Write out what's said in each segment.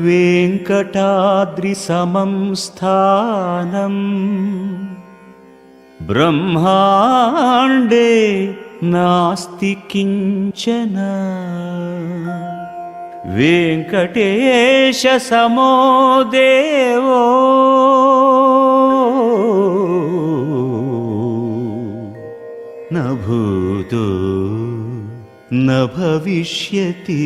वेंकटाद्रि समं स्थानम् ब्रह्माण्डे नास्ति किंचन। वेंकटेश समो देवो न भूतो न भविष्यति।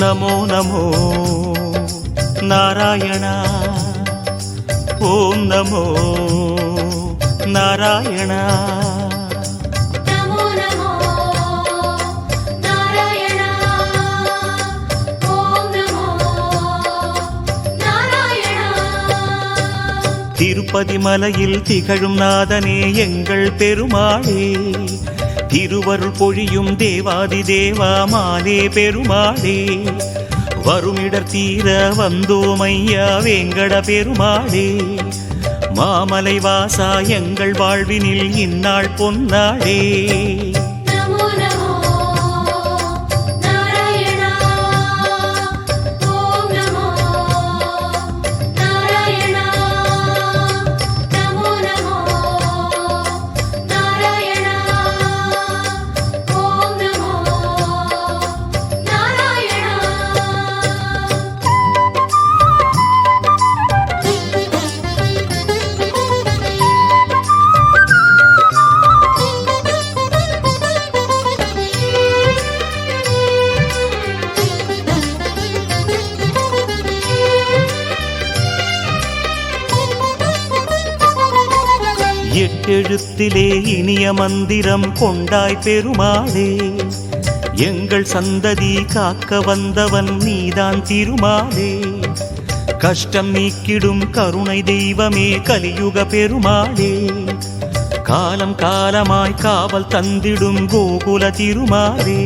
नमो नमो नारायण ओम नमो नारायण। नमो नमो नारायण ओम नमो नारायण। तिरुपति मலையில் திகழும் நாதனே எங்கள் பெருமாளே, திருவருள் பொழியும் தேவாதி தேவா மாலே பெருமாளே, வருமிடர் தீர வந்தோமையா வேங்கட பெருமாளே, மாமலை வாசா எங்கள் வாழ்வினில் இந்நாள் பொன்னாளே। எட்டெழுத்திலே இனிய மந்திரம் கொண்டாய் பெருமாளே, எங்கள் சந்ததி காக்க வந்தவன் நீதான் திருமாலே, கஷ்டம் நீக்கிடும் கருணை தெய்வமே கலியுக பெருமாளே, காலம் காலமாய் காவல் தந்திடும் கோகுல திருமாலே।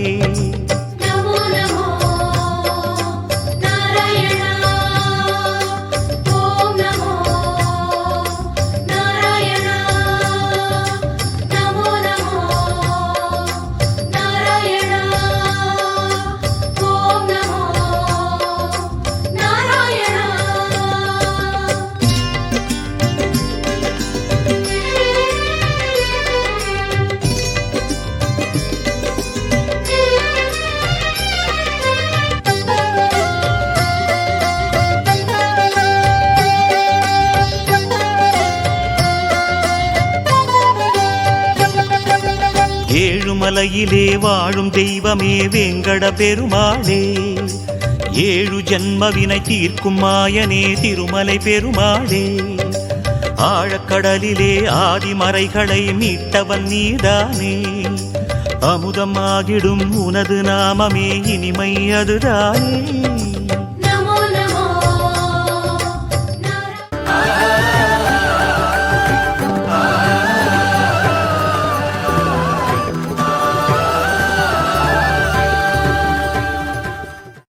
ஏழுமலையிலே வாழும் தெய்வமே வேங்கட பெருமாளே, ஏழு ஜன்மவினை தீர்க்கும் மாயனே திருமலை பெருமாளே, ஆழக்கடலிலே ஆதிமறைகளை மீட்டவன் நீதானே, அமுதமாகிடும் உனது நாமமே இனிமை அதுதானே।